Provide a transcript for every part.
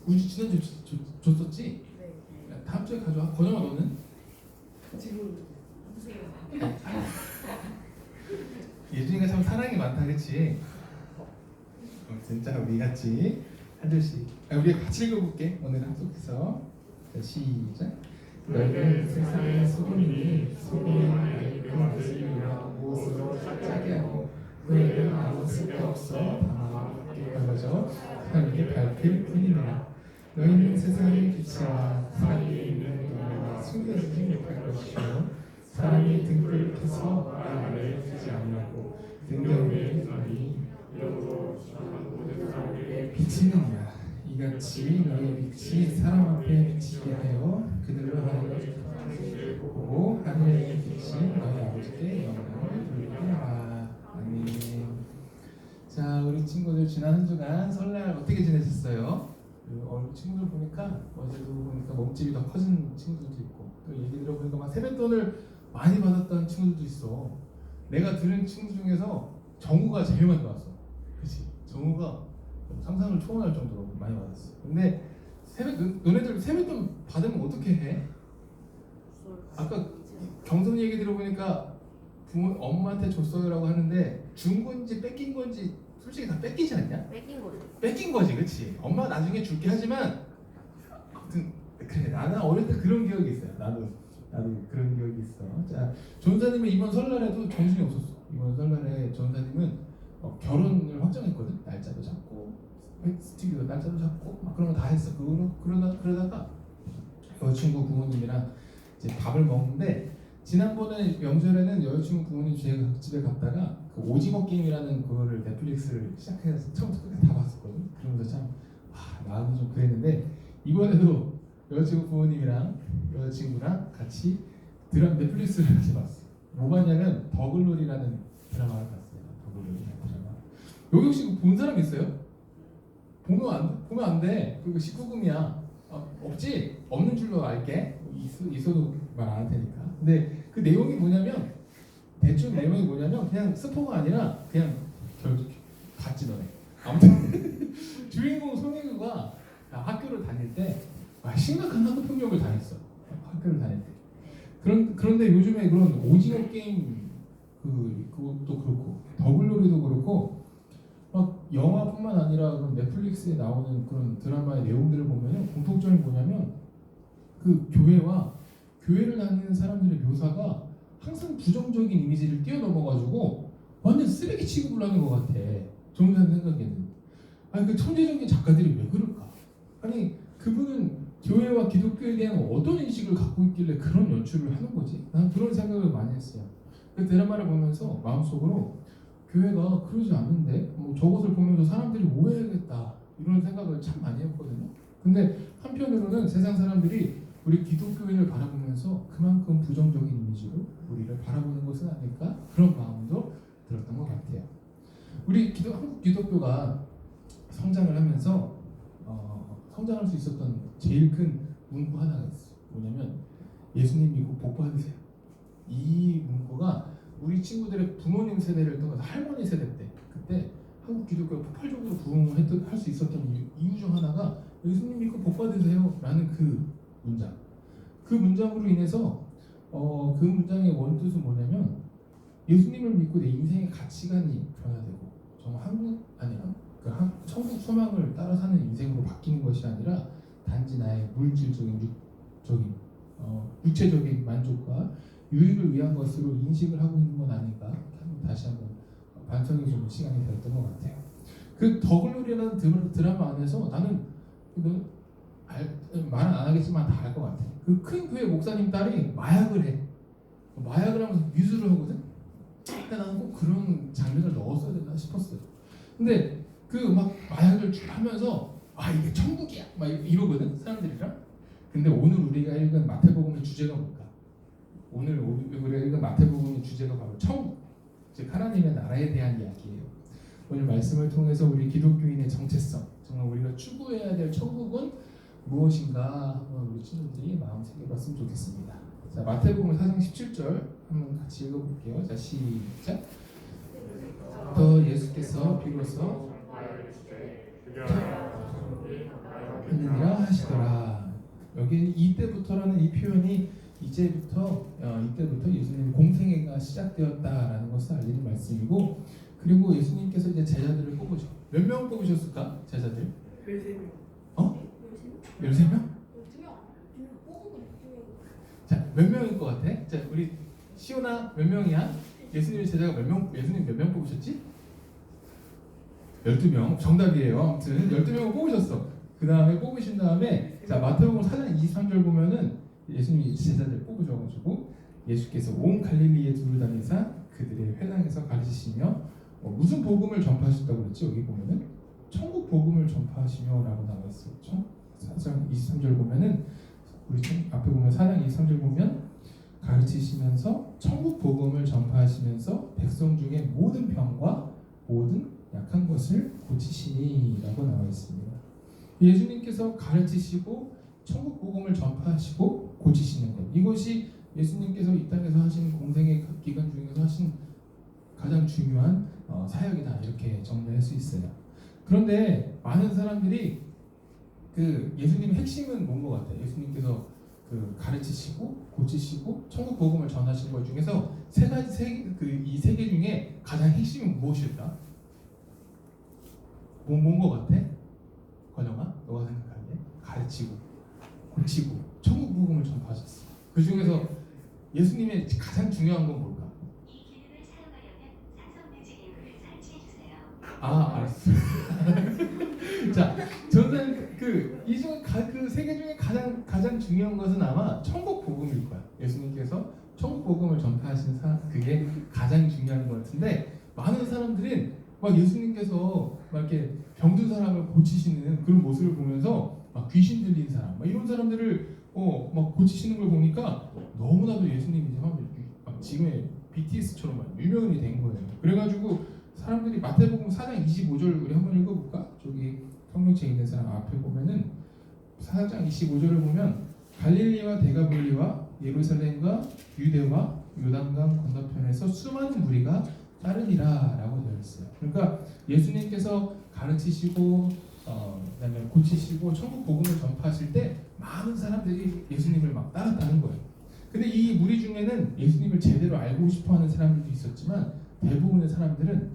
우주 지난주에 줬었지? 네. 야, 다음 주에 가져와. 권영아 너는? 지금 예준이가 참 사랑이 많다, 그렇지? 진짜 우리 같이 한 줄씩. 우리 같이 읽어볼게. 오늘 합독해서. 자, 시작. 너희는 세상의 소금이니 소금의 말이 그것을 위하여 무엇으로 살짝게 하고 너희는 아무 쓸데없어 다만 거죠. 하나님께 밝힐 뿐이니라. 너희는 세상의 빛이라 사이에 있는 너희가 숨겨지지 못할 것이요 사람이 등불을 켜서 말 아래에 두지 아니하고 등경에 두니 이러므로 주는 모든 사람에게 비치느니라. 이같이 너희의 빛이 사람 앞에 비치게 하여 그들로 하나님의 당신을 보고 보고 하늘의 빛이 너희 아버지께 영광을 돌리게 하라. 아멘. 자, 우리 친구들 지난 한 주간 설날 어떻게 지내셨어요? 친구들 보니까 어제도 보니까 몸집이 더 커진 친구들도 있고 또 얘기 들어보니까 막 세뱃돈을 많이 받았다는 친구들도 있어. 내가 들은 친구 중에서 정우가 제일 많이 받았어. 그치? 정우가 상상을 초월할 정도로 많이 받았어. 근데 너네들 세뱃돈 받으면 어떻게 해? 아까 경선 얘기 들어보니까 엄마한테 줬어요라고 하는데 준 건지 뺏긴 건지 솔직히 다 뺏기지 않냐? 뺏긴 거죠. 뺏긴 거지, 그치? 엄마 나중에 줄게 하지만 아무튼 그래, 나는 어릴 때 그런 기억이 있어요. 나도 그런 기억이 있어. 자, 전사님은 이번 설날에도 정신이 없었어. 이번 설날에 전사님은 결혼을 확정했거든. 날짜도 잡고 스튜디오 날짜도 잡고 막 그런 거 다 했어. 그러다가 여자친구 부모님이랑 이제 밥을 먹는데 지난번에 명절에는 여자친구 부모님 집에 갔다가 그 오징어 게임이라는 그거를 넷플릭스를 시작해서 처음부터 끝까지 다 봤었거든. 그러면서 참 마음이 좀 그랬는데 이번에도 여자친구 부모님이랑 여자친구랑 같이 넷플릭스를 같이 봤어. 뭐 봤냐면 더글로리라는 드라마를 봤어요. 더글로리라는 드라마. 여기 혹시 본 사람 있어요? 보면 안 돼. 그거 19금이야. 없지? 없는 줄로 알게. 있어도 말 안 할 테니까. 근데 그 내용이 뭐냐면 대충 내용이 뭐냐면 그냥 스포가 아니라 그냥 봤지 너네. 아무튼 주인공 손혜교가 학교를 다닐 때 심각한 학교 폭력을 당했어. 학교를 다닐 때. 그런데 요즘에 그런 오징어 게임 그것도 그렇고 더글로리도 그렇고 막 영화뿐만 아니라 그런 넷플릭스에 나오는 그런 드라마의 내용들을 보면은 공통점이 뭐냐면 그 교회를 다니는 사람들의 묘사가 항상 부정적인 이미지를 뛰어넘어가지고 완전 쓰레기 취급을 하는 것 같아. 정상 생각에는. 아니 그 천재적인 작가들이 왜 그럴까? 아니 그분은 교회와 기독교에 대한 어떤 인식을 갖고 있길래 그런 연출을 하는 거지? 난 그런 생각을 많이 했어요. 그 드라마를 보면서 마음속으로 교회가 그러지 않는데 뭐 저것을 보면서 사람들이 오해하겠다 이런 생각을 참 많이 했거든요. 근데 한편으로는 세상 사람들이 우리 기독교인을 바라보면서 그만큼 부정적인 이미지로 우리를 바라보는 것은 아닐까 그런 마음도 들었던 것 같아요. 우리 한국 기독교가 성장을 하면서 성장할 수 있었던 제일 큰 문구 하나가 있어요. 뭐냐면 예수님 믿고 복 받으세요. 이 문구가 우리 친구들의 부모님 세대를 통해서 할머니 세대 때 그때 한국 기독교가 폭발적으로 부흥할 수 있었던 이유 중 하나가 예수님 믿고 복 받으세요 라는 그 문장. 그 문장으로 인해서 그 문장의 원뜻은 뭐냐면 예수님을 믿고 내 인생의 가치관이 변화되고 정말 천국 소망을 따라 사는 인생으로 바뀌는 것이 아니라 단지 나의 물질적인 육체적인 만족과 유익을 위한 것으로 인식을 하고 있는 건 아닌가 다시 한번 반성해보는 시간이 되었던 것 같아요. 그 더글로리라는 드라마 안에서 나는 말은 안 하겠지만 다 알 것 같아. 그 큰 교회 목사님 딸이 마약을 해. 마약을 하면서 미술을 하거든. 그러니까 나는 꼭 그런 장면을 넣었어야 된다 싶었어요. 근데 그 막 마약을 쭉 하면서 이게 천국이야 막 이러거든 사람들이랑. 근데 오늘 우리가 읽은 마태복음의 주제가 뭘까? 오늘 우리가 읽은 마태복음의 주제가 바로 천국, 즉 하나님의 나라에 대한 이야기예요. 오늘 말씀을 통해서 우리 기독교인의 정체성, 정말 우리가 추구해야 될 천국은 무엇인가 우리 친구들이 마음 새겨봤으면 좋겠습니다. 자, 마태복음 4장 17절 한번 같이 읽어볼게요. 자, 시작. 또 예수께서 비로소 하느니라 하시더라. 여기 이때부터라는 이 표현이 이때부터 예수님 공생애가 시작되었다라는 것을 알리는 말씀이고, 그리고 예수님께서 이제 제자들을 뽑으셔. 몇 명 뽑으셨을까? 제자들? 13명. 어? 13명? 자, 몇 명일 것 같아? 자, 우리 시온아 몇 명이야? 예수님의 제자가 몇 명? 예수님 몇 명 뽑으셨지? 12명. 정답이에요. 아무튼 12명을 뽑으셨어. 그 다음에 뽑으신 다음에 자, 마태복음 4장 23절 보면은 예수님이 제자들 뽑으셔가지고 예수께서 온 갈릴리에 두루 다니사 그들의 회당에서 가르치시며 무슨 복음을 전파하셨다고 그랬지? 여기 보면은 천국 복음을 전파하시며라고 나와 있어요. 4장 23절 보면은 우리 앞에 보면 4장 23절 보면 가르치시면서 천국 복음을 전파하시면서 백성 중에 모든 병과 모든 약한 것을 고치시니라고 나와 있습니다. 예수님께서 가르치시고 천국 복음을 전파하시고 고치시는 것, 이것이 예수님께서 이 땅에서 하신 공생의 기간 중에서 하신 가장 중요한 사역이다, 이렇게 정리할 수 있어요. 그런데 많은 사람들이 그 예수님의 핵심은 뭔 것 같아요? 예수님께서 그 가르치시고 고치시고 천국 복음을 전하신 것 중에서 이 세 개 중에 가장 핵심은 무엇일까? 뭔 것 같아? 권영아, 너가 생각하기에 가르치고 고치고 천국 복음을 전파하셨어. 그 중에서 예수님의 가장 중요한 건 뭘까? 이 기능을 사용하려면 사선 뮤직 앱을 설치해 주세요. 아, 알았어. 자, 저는 이 중 그 세 개 중에 가장 중요한 것은 아마 천국 복음일 거야. 예수님께서 천국 복음을 전파하신 그게 가장 중요한 것 같은데, 많은 사람들은 막 예수님께서 막 이렇게 병든 사람을 고치시는 그런 모습을 보면서 막 귀신 들린 사람, 막 이런 사람들을 막 고치시는 걸 보니까 너무나도 예수님이 막 지금의 BTS처럼 막 유명인이 된 거예요. 그래가지고 사람들이 마태복음 4장 25절 우리 한번 읽어볼까? 저기 성경책에 있는 사람 앞에 보면은 4장 25절을 보면 갈릴리와 데가볼리와 예루살렘과 유대와 요단강 건너편에서 수많은 무리가 따르니라 라고 되어 있어요. 그러니까 예수님께서 가르치시고 그다음에 고치시고 천국 복음을 전파하실 때 많은 사람들이 예수님을 막 따랐다는 거예요. 근데 이 무리 중에는 예수님을 제대로 알고 싶어하는 사람들도 있었지만 대부분의 사람들은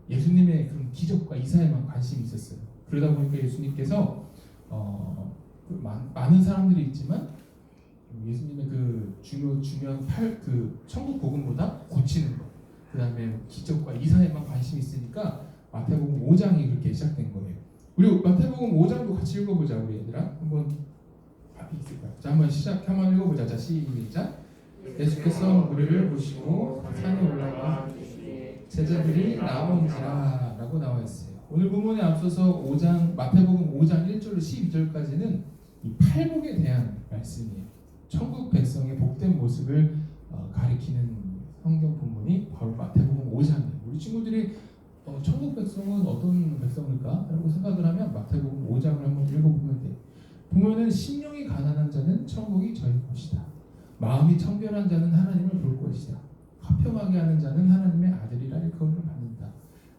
예수님의 그런 기적과 이사에만 관심이 있었어요. 그러다 보니까 예수님께서 많은 사람들이 있지만 예수님의 그 중요한 천국 복음보다 고치는 것, 그 다음에 기적과 이사에만 관심이 있으니까 마태복음 5장이 그렇게 시작된 거예요. 우리 마태복음 5장도 같이 읽어보자, 우리 얘들아. 한번 앞에 있을까요? 자, 한번 읽어보자. 자, 시작. 예수께서 무리를 보시고 산에 올라가 제자들이 나오는지라 라고 나와 있어요. 오늘 본문에 앞서서 마태복음 5장 1절로 12절까지는 이 팔복에 대한 말씀이에요. 천국 백성의 복된 모습을 가리키는 성경 본문이 바로 마태복음 5장이에요. 우리 친구들이 천국 백성은 어떤 백성일까? 라고 생각을 하면 마태복음 5장을 한번 읽어보면 돼요. 보면은 심령이 가난한 자는 천국이 저희 것이다. 마음이 청결한 자는 하나님을 볼 것이다. 화평하게 하는 자는 하나님의 아들이라 일컬음을 받는다.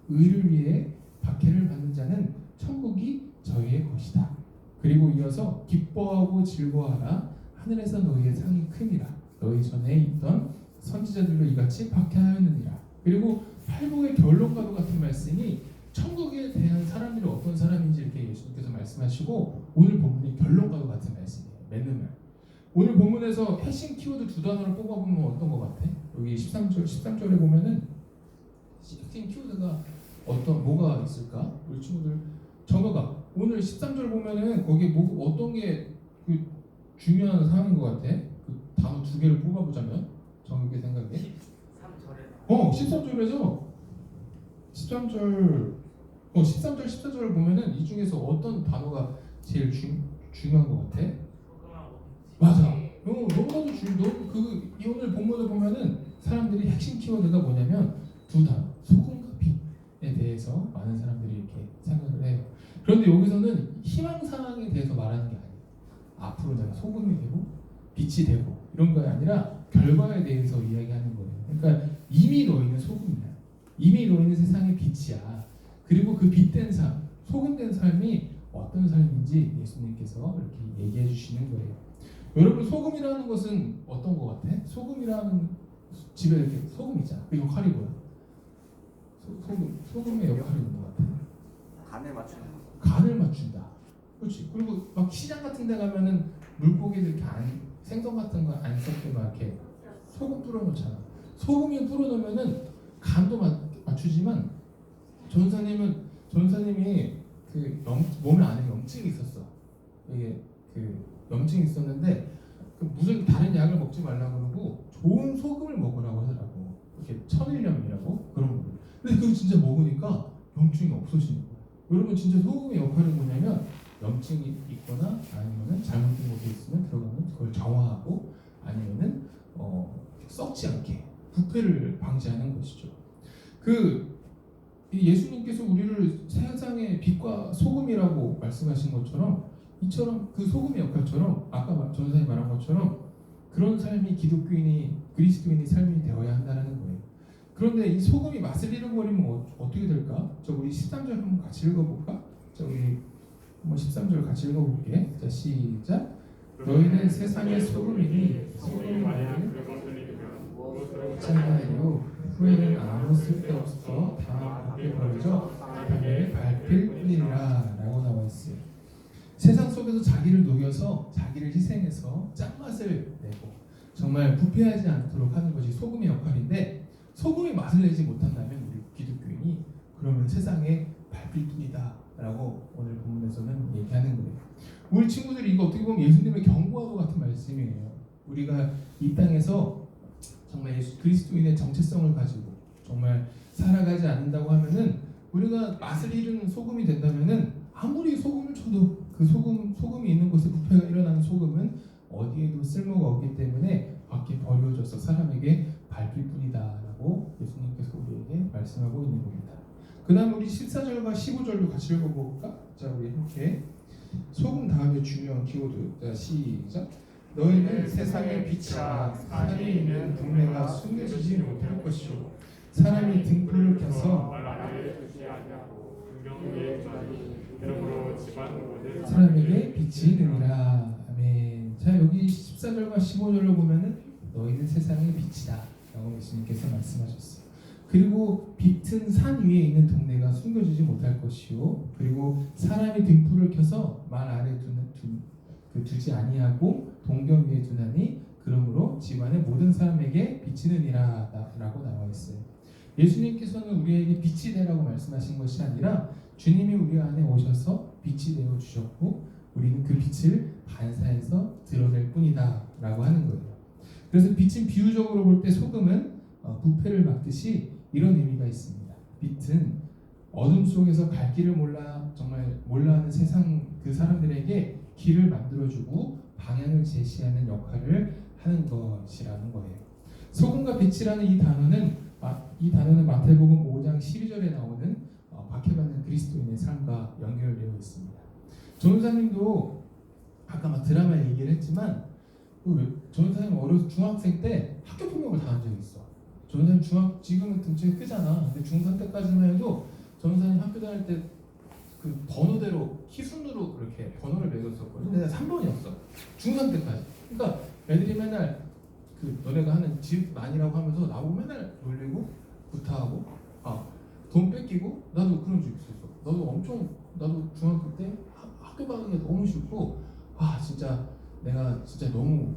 의를 위해 박해를 받는 자는 천국이 저희의 것이다. 그리고 이어서 기뻐하고 즐거워하라. 하늘에서 너희의 상이 크니라. 너희 전에 있던 선지자들로 이같이 박해하였느니라. 그리고 팔복의 결론과도 같은 말씀이 천국에 대한 사람들이 어떤 사람인지 이렇게 예수님께서 말씀하시고, 오늘 본문이 결론과도 같은 말씀이에요. 맺는 말. 오늘 본문에서 핵심 키워드 두 단어를 뽑아보면 어떤 것 같아? 여기 13절에 보면은 핵심 키워드가 뭐가 있을까? 우리 친구들 정거가 오늘 13절 보면은 거기 어떤 게 그 중요한 사항인 것 같아? 그 단어 두 개를 뽑아보자면 정규의 생각에 13절에서 13절 14절을 보면은 이 중에서 어떤 단어가 제일 중요한 것 같아? 맞아. 너무나도 이 오늘 본문을 보면은 사람들이 핵심 키워드가 뭐냐면 두 단어, 소금과 빛에 대해서 많은 사람들이 이렇게 생각을 해요. 그런데 여기서는 희망사항에 대해서 말하는 게 아니에요. 앞으로 내가 소금이 되고 빛이 되고 이런 거 아니라 결과에 대해서 이야기하는 거예요. 그러니까 이미 너희는 소금이야. 이미 너희는 세상의 빛이야. 그리고 그 빛된 삶, 소금된 삶이 어떤 삶인지 예수님께서 이렇게 얘기해 주시는 거예요. 여러분, 소금이라는 것은 어떤 것 같아? 소금이라는 집에 이렇게 소금 있잖아. 그 역할이 뭐야? 소금의 역할이 있는 것 같아. 간을 맞추는 거. 간을 맞춘다. 그렇지. 그리고 막 시장 같은 데 가면은 물고기들 이렇게 생선 같은 거 안 섞게 막 이렇게 소금 뿌려 놓잖아. 소금이 뿌려 놓으면은 간도 맞추지만 전사님이 그 몸에 안에 염증이 있었어. 이게 그 염증이 있었는데 그 무슨 다른 약을 먹지 말라고 그러고 좋은 소금을 먹으라고 하더라고. 이렇게 천일염이라고 그런 거. 근데 그거 진짜 먹으니까 염증이 없어지는 거야. 여러분, 진짜 소금의 역할은 뭐냐면 염증이 있거나 아니면은 잘못된 것이 있으면 들어가면 그걸 정화하고 아니면은 썩지 않게 부패를 방지하는 것이죠. 이 예수님께서 우리를 세상의 빛과 소금이라고 말씀하신 것처럼 이처럼 그 소금의 역할처럼 아까 전사님 말한 것처럼 그런 삶이 그리스도인의 삶이 되어야 한다는 거예요. 그런데 이 소금이 맛을 잃어버리면 어떻게 될까? 우리 13절 한번 같이 읽어볼까? 우리 한번 13절 같이 읽어볼게. 자, 시작. 너희는 세상의 소금이니 소금이 만약 그것을 잃으면 무엇으로 찬양하리요. 후에는 아무 쓸데없어 다 밖에 버려져 바다에 밟힐 뿐이라 라고 나와 있어요. 세상 속에서 자기를 녹여서 자기를 희생해서 짠맛을 내고 정말 부패하지 않도록 하는 것이 소금의 역할인데 소금이 맛을 내지 못한다면 우리 기독교인이 그러면 세상에 밟힐 뿐이다 라고 오늘 본문에서는 얘기하는 거예요. 우리 친구들이 이거 어떻게 보면 예수님의 경고와도 같은 말씀이에요. 우리가 이 땅에서 정말 그리스도인의 정체성을 가지고 정말 살아가지 않는다고 하면은 우리가 맛을 잃은 소금이 된다면은 아무리 소금을 쳐도 그 소금이 있는 곳에 부패가 일어나는 소금은 어디에도 쓸모가 없기 때문에 밖에 버려져서 사람에게 밟힐 뿐이다라고 예수님께서 우리에게 말씀하고 있는 겁니다. 그 다음 우리 14절과 15절도 같이 읽어볼까? 자, 우리 함께 소금 다음에 중요한 키워드. 자, 시작. 너희는 세상의 빛이라. 산에 있는 동네가 숨겨지지 못할 것이요 사람이 등불을 켜서 사람에게 비치느니라. 아멘. 자, 여기 14절과 15절로 보면은 너희는 세상의 빛이다 라고 예수님께서 말씀하셨어요. 그리고 빛은 산 위에 있는 동네가 숨겨지지 못할 것이요 그리고 사람이 등불을 켜서 말 아래 두지 아니하고 동경 위에 두나니 그러므로 집안의 모든 사람에게 비치느니라 라고 나와 있어요. 예수님께서는 우리에게 빛이 되라고 말씀하신 것이 아니라 주님이 우리 안에 오셔서 빛이 되어 주셨고 우리는 그 빛을 반사해서 드러낼 뿐이다 라고 하는 거예요. 그래서 빛은 비유적으로 볼 때 소금은 부패를 막듯이 이런 의미가 있습니다. 빛은 어둠 속에서 갈 길을 몰라하는 세상 그 사람들에게 길을 만들어주고 방향을 제시하는 역할을 하는 것이라는 거예요. 소금과 빛이라는 이 단어는 마태복음 5장 12절에 나오는 박해받는 그리스도인의 삶과 연결되어 있습니다. 전사님도 아까 막 드라마 얘기를 했지만 전사님 어려서 중학생 때 학교 폭력을 당한 적이 있어. 전사님 지금은 등치가 크잖아. 근데 중3 때까지만 해도 전사님 학교 다닐 때 그 번호대로 키순으로 이렇게 번호를 매겼었거든. 근데 내가 3번이었어. 중3 때까지. 그러니까 애들이 맨날 너네가 하는 집만이라고 하면서 나보고 맨날 놀리고 구타하고 돈 뺏기고 나도 그런 적 있었어. 나도 중학교 때 학교 가기가 너무 싫고 진짜 내가 진짜 너무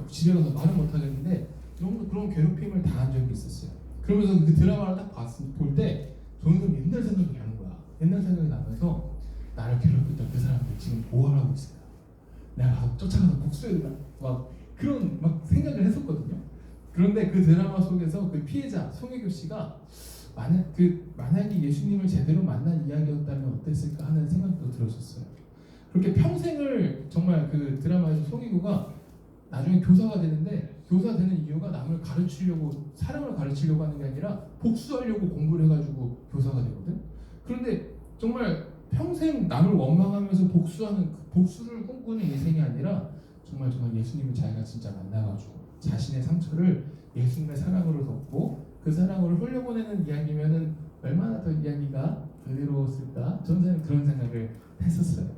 집에 가서 말은 못하겠는데 너무 그런 괴롭힘을 당한 적이 있었어요. 그러면서 그 드라마를 딱 볼 때 저는 옛날 생각이 나는 거야. 옛날 생각이 나면서 나를 괴롭혔던 그 사람들 지금 뭐 하라고 있을까? 내가 쫓아가서 복수해야 되나? 그런 생각을 했었거든요. 그런데 그 드라마 속에서 그 피해자 송혜교 씨가 만약에 예수님을 제대로 만난 이야기였다면 어땠을까 하는 생각도 들었었어요. 그렇게 평생을 정말 그 드라마에서 송혜교가 나중에 교사가 되는데 교사 되는 이유가 남을 가르치려고 사람을 가르치려고 하는 게 아니라 복수하려고 공부를 해가지고 교사가 되거든. 그런데 정말 평생 남을 원망하면서 복수를 꿈꾸는 인생이 아니라 정말 예수님을 자기가 진짜 만나가지고 자신의 상처를 예수님의 사랑으로 덮고 그 사랑으로 흘려보내는 이야기면은 얼마나 더 이야기가 그대로 쓸까? 전사님 그런 생각을 했었어요.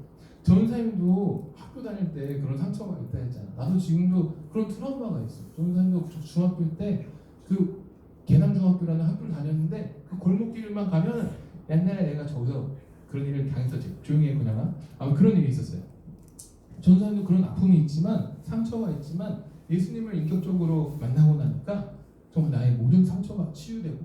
전사님도 학교 다닐 때 그런 상처가 있다 했잖아. 나도 지금도 그런 트라우마가 있어. 전사님도 중학교 때 그 계남중학교라는 학교를 다녔는데 그 골목길만 가면 옛날에 내가 저기서 그런 일을 당했었지. 조용히 해 그냥. 아마 그런 일이 있었어요. 전사님도 그런 아픔이 있지만 상처가 있지만 예수님을 인격적으로 만나고 나니까 정말 나의 모든 상처가 치유되고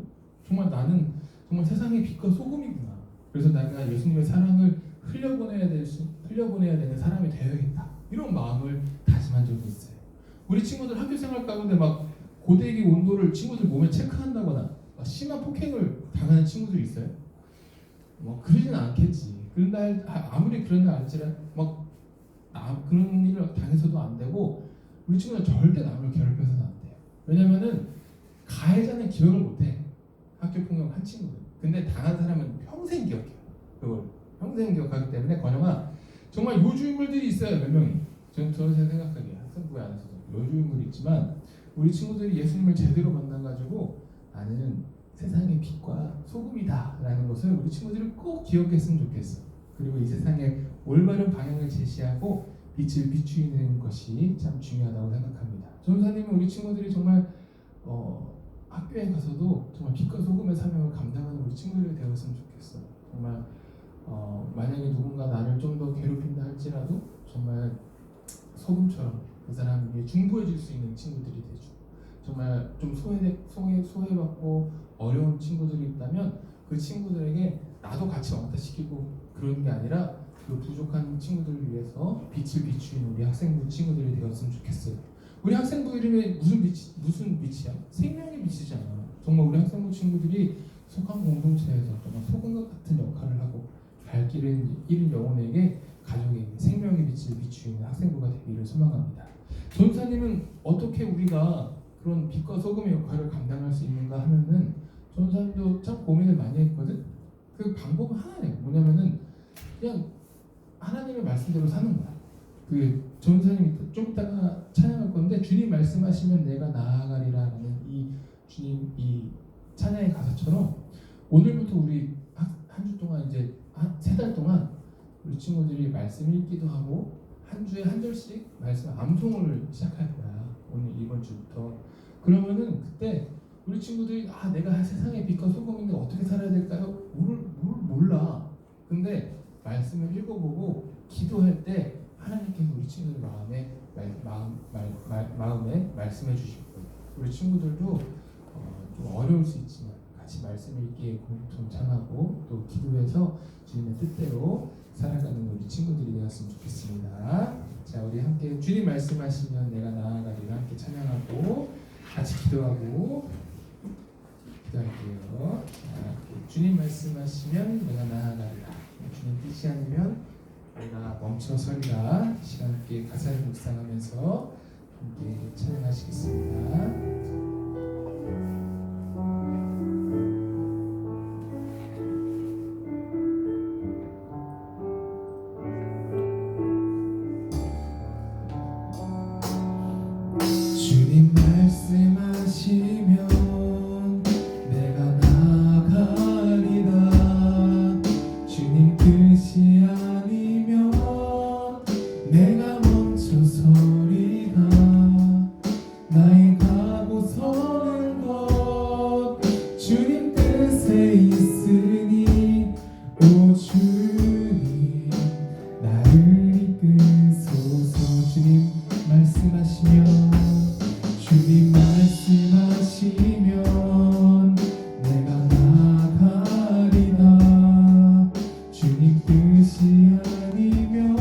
정말 나는 정말 세상의 빛과 소금이구나. 그래서 내가 예수님의 사랑을 흘려보내야 되는 사람이 되어야겠다. 이런 마음을 다짐한 적이 있어요. 우리 친구들 학교 생활 가운데 막 고데기 온도를 친구들 몸에 체크한다거나 막 심한 폭행을 당하는 친구들이 있어요. 뭐 그러진 않겠지. 그런데 아무리 그런 날 알지라 막 그런 일을 당해서도 안 되고 우리 친구는 절대 남을 괴롭혀서는 안 돼요. 왜냐면은 가해자는 기억을 못해. 학교 폭력 한 친구는. 근데 당한 사람은 평생 기억해요. 그걸 평생 기억하기 때문에 권영아 정말 요주인물들이 있어요. 몇 명이. 저는 생각하기에 학생부에 안에서도 요주인물이 있지만 우리 친구들이 예수님을 제대로 만나가지고 나는 세상의 빛과 소금이다 라는 것을 우리 친구들이 꼭 기억했으면 좋겠어. 그리고 이 세상에 올바른 방향을 제시하고 빛을 비추는 것이 참 중요하다고 생각합니다. 전사님은 우리 친구들이 정말 학교에 가서도 정말 빛과 소금의 사명을 감당하는 우리 친구들이 되었으면 좋겠어. 정말 만약에 누군가 나를 좀 더 괴롭힌다 할지라도 정말 소금처럼 그 사람에게 중보해 줄 수 있는 친구들이 되죠. 정말 좀 소외받고 어려운 친구들이 있다면 그 친구들에게 나도 같이 왔다 시키고 그런 게 아니라 그 부족한 친구들을 위해서 빛을 비추는 우리 학생부 친구들이 되었으면 좋겠어요. 우리 학생부 이름에 무슨 빛이야? 생명의 빛이잖아. 정말 우리 학생부 친구들이 속한 공동체에서 정말 소금과 같은 역할을 하고 갈 길을 잃은 영혼에게 가족에게 생명의 빛을 비추는 학생부가 되기를 소망합니다. 전사님은 어떻게 우리가 그런 빛과 소금의 역할을 감당할 수 있는가 하면은 전사님도 참 고민을 많이 했거든. 그 방법은 하나예요. 뭐냐면은 그냥 하나님의 말씀대로 사는 거야. 그 전사님이 좀 이따가 찬양할 건데 주님 말씀하시면 내가 나아가리라라는 이 주님 이 찬양의 가사처럼 오늘부터 우리 한 주 동안 이제 한 3달 동안 우리 친구들이 말씀 읽기도 하고 한 주에 한 절씩 말씀 암송을 시작할 거야. 오늘 이번 주부터. 그러면은 그때 우리 친구들이 내가 세상의 빛과 소금인데 어떻게 살아야 될까요? 몰라. 근데 말씀을 읽어보고 기도할 때 하나님께서 우리 친구들 마음에 말씀해 주실 거예요. 우리 친구들도 좀 어려울 수 있지만 같이 말씀 읽기에 동참하고 또 기도해서 주님의 뜻대로 살아가는 우리 친구들이 되었으면 좋겠습니다. 자, 우리 함께 주님 말씀하시면 내가 나아가리라 함께 찬양하고 같이 기도하고 기도할게요. 자, 주님 말씀하시면 내가 나아가리라. 주님 뜻이 아니면 내가 멈춰서리라. 시간 함께 가사를 묵상하면서 함께 찬양하시겠습니다. 주님 말씀하시면 내가 나아가리라. 주님 뜻이 아니면 내가 멈춰서리라. 나의 가고 서는 것 주님 뜻에 있으니 오 주님 나를 이끄소서. 주님 말씀하시면 주님 말씀하시면 내가 나아가리라. 주님 뜻이 아니면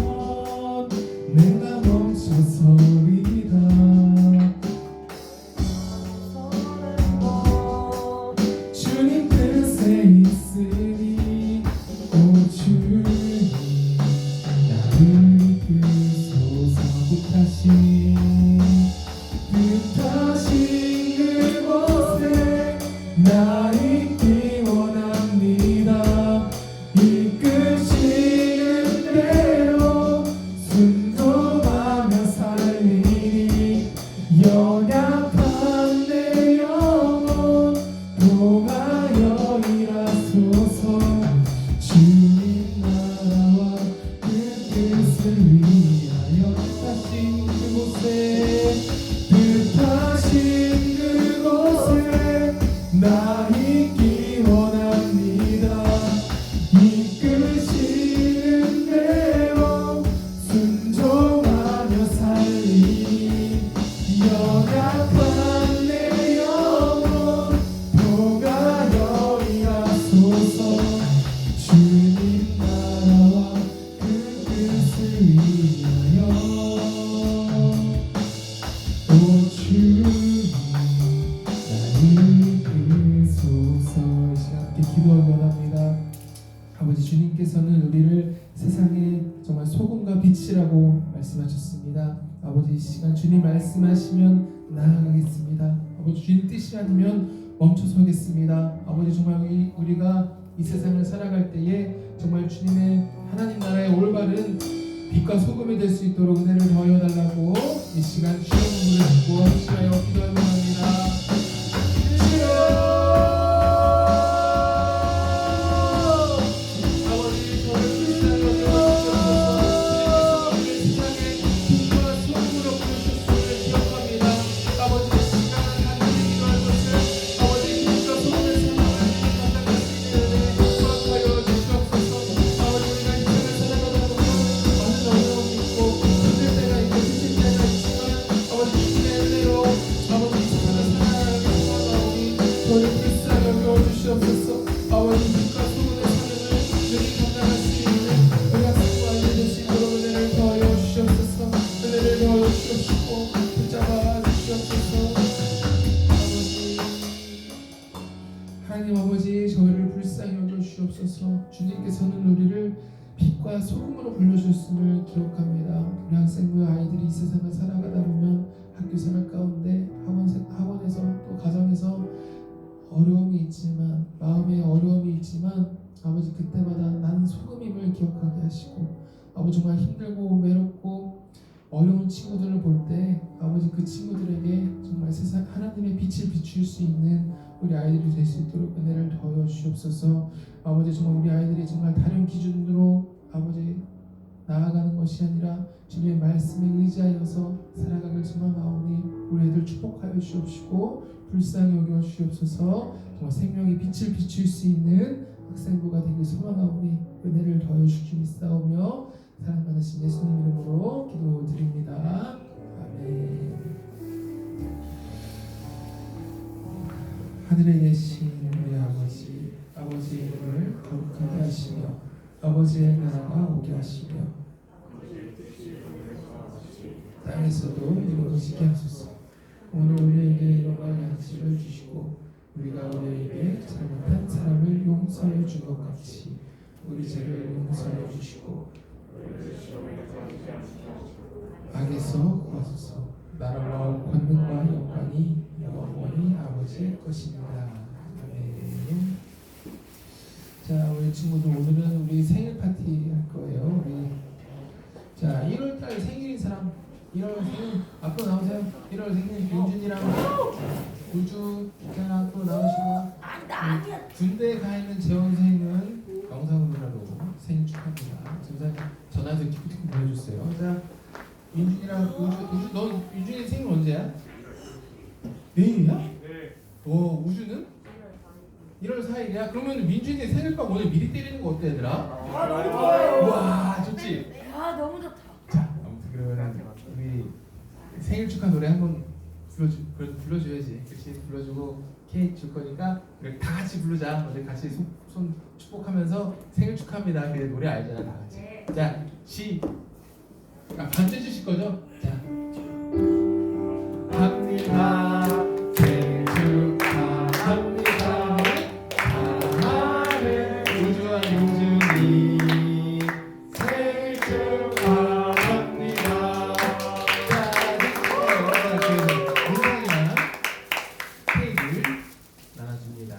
내가 멈춰서리라. 주님 뜻에 있으니 오 주님 나를 이끄소서. 뜻하신 그곳에 나 있기 원합니다. 이끄시는 대로 순종하며 살리니 연약한 내 영혼 통하여 일하소서. 이끄소서. 함께 기도하기 원합니다. 아버지, 주님께서는 우리를 세상의 정말 소금과 빛이라고 말씀하셨습니다. 아버지, 이 시간 주님 말씀하시면 나아가겠습니다. 아버지, 주님 뜻이 아니면 멈춰서겠습니다. 아버지, 정말 우리가 이 세상을 살아갈 때에 정말 주님의 하나님 나라의 올바른 빛과 소금이 될 수 있도록 은혜를 더하여 달라고 이 시간 주의 문을 듣고 헌신하여 기도하며 합니다. 하나님 아버지, 저희를 불쌍히 여겨주시옵소서. 주님께서는 우리를 빛과 소금으로 불러주셨음을 기억합니다. 우리 학생부 아이들이 이 세상을 살아가다 보면 학교 생활 가운데 학원에서 또 가정에서 어려움이 있지만, 마음에 어려움이 있지만 아버지, 그때마다 나는 소금임을 기억하게 하시고, 아버지 정말 힘들고 외롭고 어려운 친구들을 볼 때 아버지, 그 친구들에게 정말 세상 하나님의 빛을 비출 수 있는 우리 아이들이 될 수 있도록 은혜를 더하여 주시옵소서. 아버지, 정말 우리 아이들이 정말 다른 기준으로 아버지 나아가는 것이 아니라 주님의 말씀에 의지하여서 살아가길 소망하오니 우리 애들 축복하여 주옵시고 불쌍히 여겨 주시옵소서. 정말 생명의 빛을 비출 수 있는 학생부가 되길 소망하오니 은혜를 더하여 주시니 싸우며 사랑 많으신 예수님 이름으로 기도드립니다. 아멘. 하늘에 계신 우리 아버지, 아버지의 이름을 거룩하게 하시며 아버지의 나라가 오게 하시며 땅에서도 이루어지게 하소서. 오늘 우리에게 일용할 양식을 주시고 우리가 우리에게 잘못한 사람을 용서해 준 것 같이 우리 죄를 용서해 주시고 악에서 구하소서. 나라와 권능과 영광이 영원히 아버지의 것입니다. 아멘. 자, 우리 친구들 오늘은 우리 생일 파티 할 거예요. 우리 자 1월달 생일인 사람, 1월 생일 앞으로 나오세요. 1월 생일 윤준이랑 우주 자 앞으로 나오시고, 군대에 가 있는 재원 선생님은 영상으로라도 생일 축하합니다. 선생님 전화해서 기프티콘 보내주세요. 자, 윤준이랑 우주 너 윤준이 생일 언제야? 내일이야? 네. 우주는? 1월 4일이야? 그러면 민준이 생일빵 오늘 미리 때리는 거 어때, 얘들아? 아, 너무 좋아요. 와, 좋지? 아, 너무 좋다. 자, 아무튼 그러면 우리 생일 축하 노래 한번 불러줘야지. 그렇지? 불러주고 케이크 줄 거니까 우리 다 같이 부르자. 우리 같이 손 축복하면서 생일 축하합니다. 그 노래 알잖아, 다 같이. 자, 반주 주실 거죠? 자, 합니다. 생일 축하합니다. 사랑하는 우주와 민준이 생일 축하합니다. 자, 민준이랑 케이크를 나눠줍니다.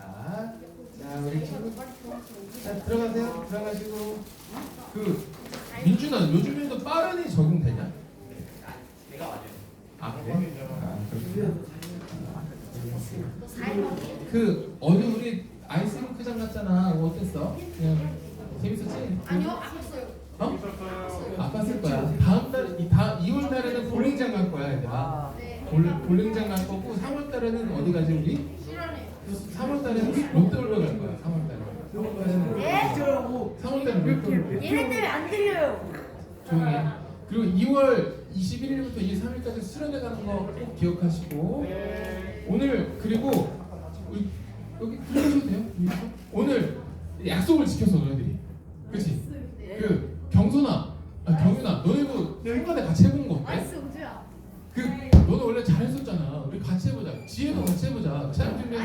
자, 우리 친구, 자 들어가세요. 들어가시고 민준아, 요즘에도 빠른이 적용되냐? 내가 맞아요. 아 그래? 아 그렇구나. 어제 우리 아이스링크장 갔잖아. 어땠어? 그냥 재밌었지? 아니요, 아팠어요. 어? 있었어요. 아팠을 거야. 다음 달 2월 달에는 볼링장 갈 거야, 얘들아. 네. 볼링장 갈 거고 3월 달에는 어디 가지 우리? 실현해요. 3월 달에는 롯데월드 갈 거야. 3월 달에. 네? 3월 달에 롯데월드. 얘네 때문에 안 들려요. 조용히 해. 그리고 2월 21일부터 23일까지 수련회 가는 거 꼭 기억하시고, 오늘 그리고 우리 여기 들어오셔도 돼요? 여기서? 오늘 약속을 지켰어 너네들이. 그렇지? 그 경선아, 경윤아, 너네도 생과대 같이 해보는 거 어때? 아이스 우주야. 너는 원래 잘했었잖아. 우리 같이 해보자. 지혜도 같이 해보자. 시험 준비해서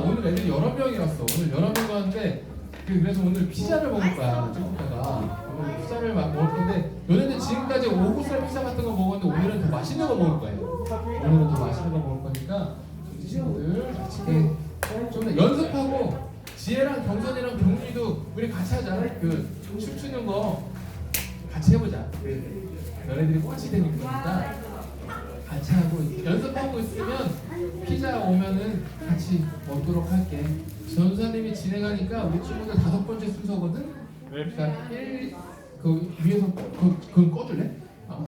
오늘 애들이 여러 명이었어. 오늘 여러 명 왔는데 그래서 오늘 피자를 먹을 거야. 친구가 오늘 피자를 먹을 건데 너네들 지금까지 오구살 피자 같은 거 먹었는데 오늘은 더 맛있는 거 먹을 거예요. 오늘은 더 맛있는 거 먹을 거니까 우리 친구들 같이 좀 연습하고 지혜랑 경선이랑 경준이도 우리 같이 하자. 그 춤추는 거 같이 해보자. 너네들이 꼴찌 되니까 같이 하고 연습하고 있으면 피자 오면은 같이 먹도록 할게. 전사님이 진행하니까 우리 친구들 5번째 순서거든. 그러니까 그 위에서 그걸 꺼줄래?